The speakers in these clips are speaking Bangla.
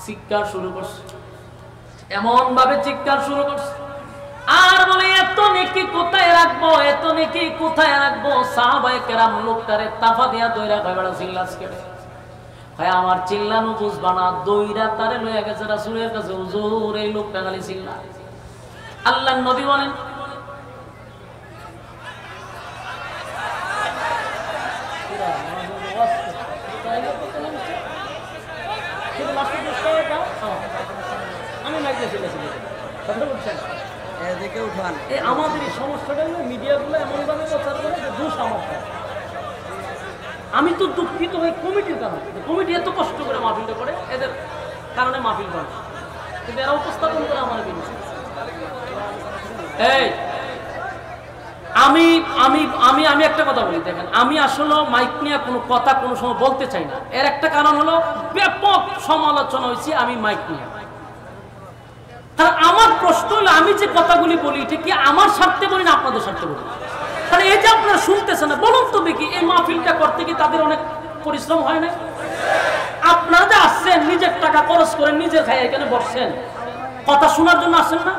চিৎকার শুরু করছে, এমন ভাবে চিৎকার শুরু করছে আর বলে এত নেকি কোথায় রাখবো, এত নেকি কোথায় রাখবো। সাহাবায়ে কেরাম লোকটারে তাফা দিয়া দইরা কয়বার চিল্লাস কেটে ভাই আমার চিল্লানো বুঝবা না, দইরা তারে লইয়া গেছে রাসূলের কাছে, হুজুর এই লোকটা খালি চিল্লা। আল্লাহর নবী বলেন আমাদের এই সমস্যাটা হলো মিডিয়াগুলো এমন ভাবে প্রচার করে যে দোষ আমার। আমি তো দুঃখিত হই কমিটির কারণে, কমিটি এত কষ্ট করে মাহফিলটা করে, এদের কারণে মাহফিল করে, কিন্তু এরা উপস্থাপন করে আমার বিরুদ্ধে। এই আমি আমি আমি আমি একটা কথা বলি, দেখেন আমি আসলে মাইক নিয়ে কোনো কথা কোনো সময় বলতে চাই না। এর একটা কারণ হলো ব্যাপক সমালোচনা হয়েছে আমি মাইক নিয়ে। তার আমার প্রশ্ন হলো আমি যে কথাগুলি বলি এটা কি আমার স্বার্থে বলি না আপনাদের স্বার্থে বলি? তাহলে এই যে আপনারা শুনতেছেন না, বলুন তো দেখি এই মাহফিলটা করতে কি তাদের অনেক পরিশ্রম হয় না? আপনারা যে আসছেন নিজের টাকা খরচ করে নিজের খাই এখানে বসছেন, কথা শোনার জন্য আসেন না?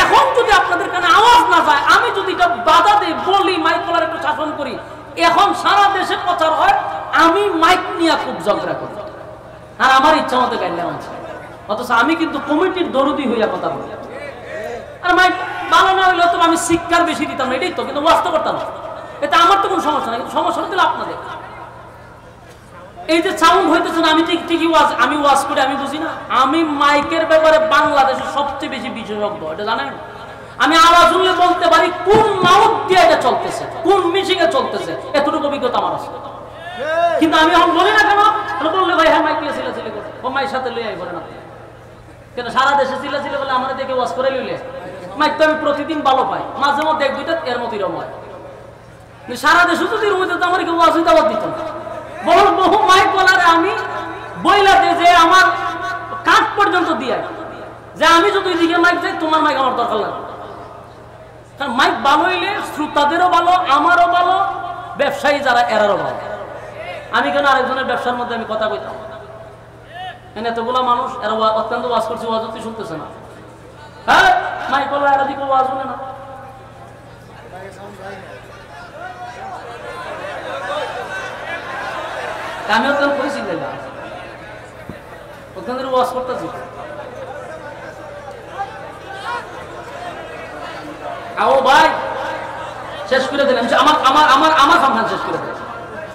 এখন যদি আপনাদের কানে আওয়াজ না যায়, আমি যদি এটা বাধা দিই, বলি মাইক কলার একটু শাসন করি, এখন সারা দেশে প্রচার হয় আমি মাইক নিয়ে খুব ঝগড়া করি আর আমার ইচ্ছা মতো গাইলাম আছে, অথচ আমি কিন্তু কমিটির দরদি হইয়া কথা বলি। আর মাইক ভালো না হইলে তো আমি শিক্ষার বেশি দিতাম না, এটাই তো, কিন্তু ওয়াজ তো করতাম না। এটা আমার তো কোনো সমস্যা নাই, সমস্যা হতে আপনাদের এই যে সাউন্ড হইতেছে না। আমি ঠিকই ওয়াজ, আমি ওয়াজ করে আমি বুঝি না। আমি মাইকের ব্যাপারে বাংলাদেশের সবচেয়ে বেশি বিশেষজ্ঞ, এটা জানেন। আমি আওয়াজ শুনলে বলতে পারি কোন মাউথ দিয়ে এটা চলতেছে, কোন মিশিংয়ে চলতেছে, এতটুকু অভিজ্ঞতা আমার আছে। কিন্তু আমি এখন বলি না কেন, বললে ভাই হ্যাঁ মাইক চিল্লাচিল্লি করে, ও মাইক সাথে লইয়াই করে না কেন? সারা দেশে চিল্লাচিল্লি বলে আমার দেখে ওয়াজ করে লইলে মাইক তো আমি প্রতিদিন ভালো পাই, মাঝে মধ্যে এক দুইটা এর মতো এরকম হয়। সারা দেশে যদি রুম হইতো আমার কেউ ওয়াজ হইতে আবার দিত না। বহু মাইক বলারে আমি বইলাতে যে আমার কাঠ পর্যন্ত দিয়ে যে আমি যদি ওইদিকে মাইক যাই তোমার মাইক আমার দরকার লাগে। কারণ মাইক ভালো হইলে শ্রোতাদেরও ভালো, আমারও ভালো, ব্যবসায়ী যারা এরারও ভালো। আমি কেন আরেকজনের ব্যবসার মধ্যে আমি কথা কইতাম? এতগুলা মানুষ এরা অত্যন্ত ওয়াজ করছে, ওয়াজ হতে শুনতেছে না। হ্যাঁ মাইক বলা এরা দিকে ওয়াজ শুনে না। আমি ওখানে করেছি ওখানে ওয়াজ করতেছি, ভাই শেষ করে দিলাম। আমার আমার আমার আমার সামনে শেষ করে দিলাম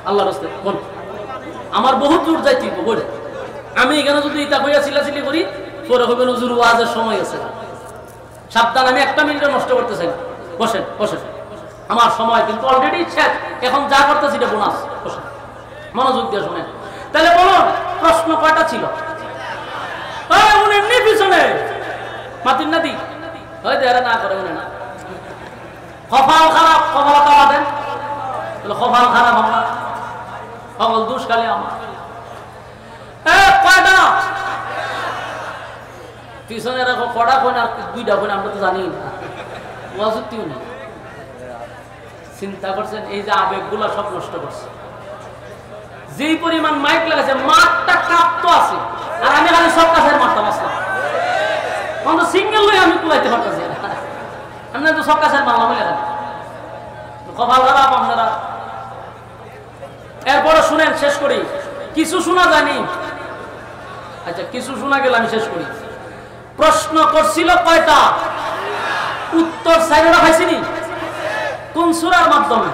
আল্লাহর রাস্তে। বল আমার বহুত দূর যাইতে বলে আমি এখানে যদি এটা হইয়া চিল্লাচিল্লি করি পরে হবে হুজুর ওয়াজের সময় আছে, সাবধান। আমি একটা মিনিটও নষ্ট করতে চাই না। বসেন বসেন, আমার সময় কিন্তু অলরেডি শেষ। এখন যা করতেছি এটা বোনাস। বসেন, মনোযোগ দিয়ে শুনেন। তাহলে বলুন প্রশ্ন কয়টা ছিল? পিছনে মাতির নাদি না করে উনি না। কপাল খারাপ, কপাল কামা দেন, কপাল খারাপ আমার, কপাল দোষ খালি আমার। কয়টা পিছনে রাখো, কটা কোন আর দুইটা কোন আমরা তো জানি না। ওয়াজুতিও নেই। চিন্তা করছেন এই যে আবেগগুলো সব নষ্ট করছে। যেই পরিমাণ মাইক লাগাছে, মাঠটা কাঁপতো আছে, আর আমি খালি সব কাছের মারতাম আসলাম। তখন সিঙ্গেল লই আমি কুলাইতে পারতেছি না, আমি তো সব কাছের মারলাম হইলে কপাল খারাপ আপনারা। এরপরে শুনেন, শেষ করি। কিছু শোনা জানি, আচ্ছা কিছু শোনা গেল, আমি শেষ করি। প্রশ্ন করছিল কয়টা? উত্তর সাইরা পাইছিনি। কোন সূরার মাধ্যমে?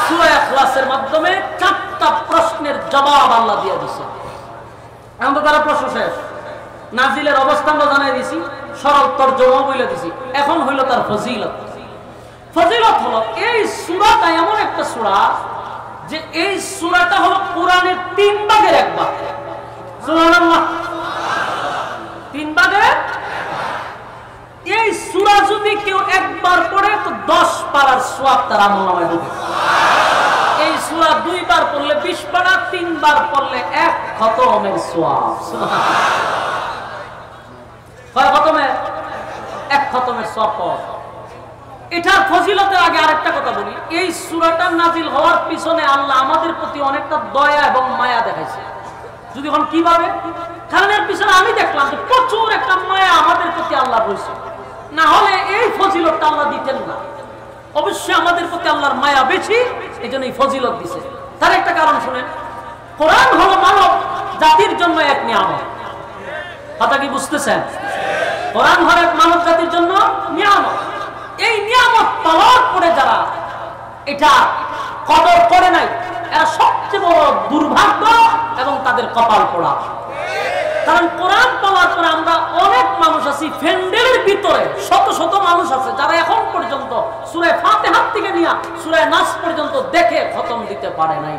সূরা ইখলাসের মাধ্যমে 4টা প্রশ্নের জবাব আল্লাহ দিয়ে দিয়েছে। আমরা তারা প্রশ্ন শেষ, নাজিলের অবস্থানটা জানাই দিছি, সরল তরজমা বলে দিছি। এখন হইল তার ফজিলত। ফজিলত হলো এই সূরাটা এমন একটা সূরা যে এই সূরাটা হলো কোরআনের 3 ভাগের 1 ভাগ। সুবহানাল্লাহ, 3 ভাগের। এই সূরা যদি কেউ একবার পড়ে তো 10 পারার সওয়াব তার আমলনামায় ঢুকে। এই সূরা 2 বার পড়লে 20 পারা, 3 বার পড়লে 1 খতমের সওয়াব। কয় খতমের? 1 খতমের সওয়াব। এটার ফজিলতের আগে আরেকটা কথা বলি। এই সূরাটা নাজিল হওয়ার পিছনে আল্লাহ আমাদের প্রতি অনেকটা দয়া এবং মায়া দেখাইছে। যদি এখন কিভাবে? কারণ এর পিছনে দেখলাম যে প্রচুর একটা মায়া আমাদের প্রতি আল্লাহ রয়েছে, না হলে এই ফজিলতটা আল্লাহ দিতেন না। অবশ্যই আমাদের প্রতি আল্লাহর মায়া বেশি, এই জন্য এই ফজিলত দিছে। তার একটা কারণ শুনেন, কোরআন হলো মানব জাতির জন্য এক নিয়ামত। কথা কি বুঝতেছেন? কোরআন হলো মানব জাতির জন্য নিয়ামত। এই নিয়ামত পাওয়ার পরে যারা এটা কদর করে নাই, এরা সবচেয়ে বড় দুর্ভাগ্য এবং তাদের কপাল পোড়া। কারণ কোরআন পাওয়ার পরে আমরা অনেক মানুষ আছি ফ্যান্ডেলের ভিতরে, শত শত মানুষ আছে যারা এখন পর্যন্ত সূরা ফাতিহা থেকে নিয়ে সূরা নাস পর্যন্ত দেখে খতম দিতে পারে নাই।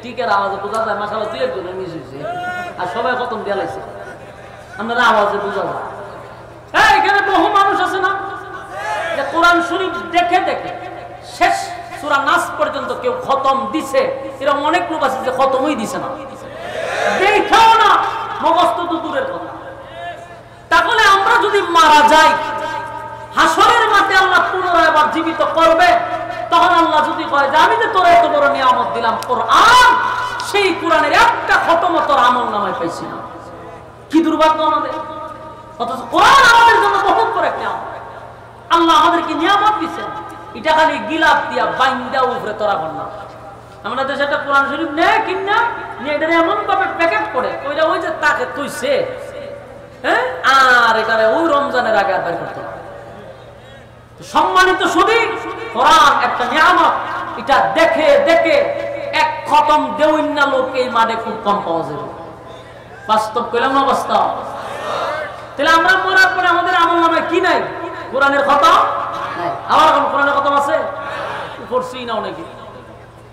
টিকের আওয়াজে বোঝা যায় মাশাআল্লাহ দুই একজন মিস হয়েছে, আর সবাই খতম দিয়ে লাগছে। আপনারা আওয়াজে বোঝা যায় এখানে বহু মানুষ আছে না যে কোরআন শরীফ দেখে দেখে শেষ সূরা নাস পর্যন্ত কেউ খতম দিছে, এরকম অনেক লোক আছে যে খতমই দিছে না, দেখাও না, মুখস্থ তো দূরের কথা। তাহলে আমরা যদি মারা যাই, হাসরের মাঠে আল্লাহ পুনরায় আবার জীবিত করবে, তখন আল্লাহ যদি কয় যে আমি যে তোর এত বড় নিয়ামত দিলাম কোরআন, সেই কোরআনের একটা খতম তোর আমল নামায় পাইছি না, কি দুর্ভাগ্য আমাদের। অথচ কোরআন আমাদের জন্য বহুত বড় একটা নিয়ামত। আল্লাহ আমাদেরকে নিয়ামত দিচ্ছেন, এটা খালি গিলাপ দিয়া বাইন্দা উপরে তোরা না। আমরা দেশে একটা কোরআন শরীফ নেয় কিনা নিয়ে এটা এমন ভাবে প্যাকেট করে ওইটা ওই যে তাকে তুইছে, হ্যাঁ, আর এটারে ওই রমজানের আগে আর বের করতে হবে। সম্মানিত শুধু কোরআন একটা নিয়ামত, এটা দেখে দেখে এক খতম দেউইন না লোক এই মাঠে খুব কম পাওয়া যাবে। বাস্তব কইলাম না বাস্তব? তাহলে আমরা মরার পরে আমাদের আমল নামায় কি নাই? কোরআনের খতম নাই। আবার কোন কোরআনের খতম আছে? করছি না অনেকে,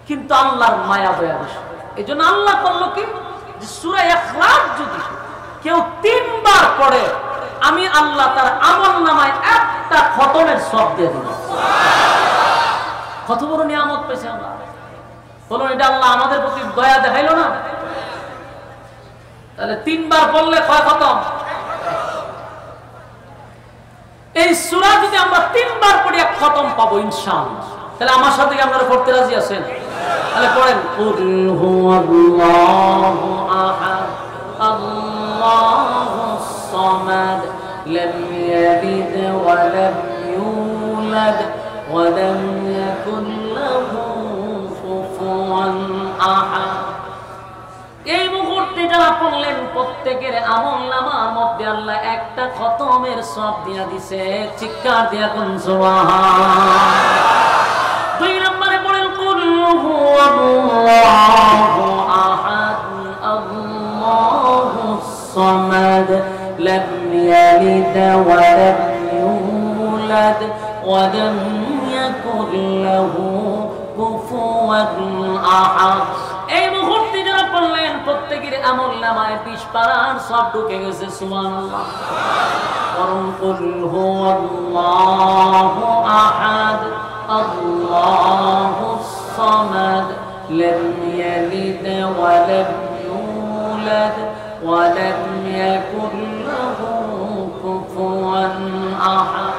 কিন্তু আল্লাহর মায়া দয়া বেশি। এই জন্য আল্লাহ করলো কি, যে সূরা ইখলাস যদি কেউ 3 বার পড়ে, আমি আল্লাহ তার আমল নামায় একটা খতমের সব দিয়ে দিব। কত বড় নিয়ামত পেয়েছে আমরা। বলুন, এটা আল্লাহ আমাদের প্রতি দয়া দেখাইলো না? তাহলে 3 বার পড়লে কয় খতম? এই সূরা যদি আমরা 3 বার পড়ি এক খতম পাবো ইনশাআল্লাহ। তাহলে আমার সাথে কি আপনারা পড়তে রাজি আছেন? তাহলে পড়েন, কুল হুয়াল্লাহু আহাদ আল্লাহুস সামাদ লাম ইয়ালিদ ওয়া লাম ইউলাদ ওয়া লাম ইয়াকুল লাহু কুফুয়ান আহাদ। এই মুহূর্তে যারা পড়লেন প্রত্যেকের আমলনামার মধ্যে আল্লাহ একটা খতমের সওয়াব দিয়া দিছে। চিৎকার দিয়া কোন সুবহান। 2 নম্বরে পড়েন, কুল হুয়াল্লাহু আহাদ আল্লাহুস সামাদ লাম ইয়ালিদ ওয়া লাম ইউলাদ ওয়া লাম ইয়াকুল লাহু কুফুয়ান আহাদ। এই মুহূর্তে যারা পড়লেন প্রত্যেকের আমলনামায় 20 পারার সব ঢুকে গেছে। সুবহানাল্লাহ। পড়ুন, কুল হুয়াল্লাহু আহাদ আল্লাহুস সামাদ লাম ইয়ালিদ ওয়া লাম ইউলাদ ওয়া লাম ইয়াকুল লাহু কুফুয়ান আহাদ।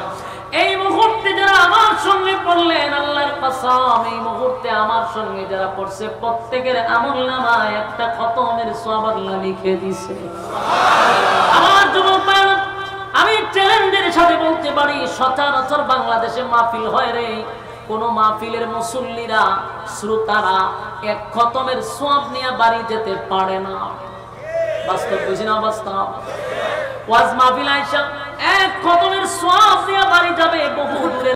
এই মুহূর্তে যারা আমার সঙ্গে পড়লেন, আল্লাহর কসম, এই মুহূর্তে আমার সঙ্গে যারা পড়ছে প্রত্যেকের আমলনামায় একটা খতমের সওয়াব আল্লাহ লিখে দিয়েছে। আমার যুবক ভাইরা, আমি চ্যালেঞ্জের সাথে বলতে পারি, সচরাচর বাংলাদেশে মাহফিল হয় রে, কোন মাহফিলের মুসল্লিরা, শ্রোতারা এক খতমের সওয়াব নিয়ে বাড়ি যেতে পারে না। বাস্তব বুঝি না? বাস্তব। ওয়াজ মাহফিল আইসা এক খতমের সওয়াব নিয়ে বাড়ি যাবে বহু দূরে।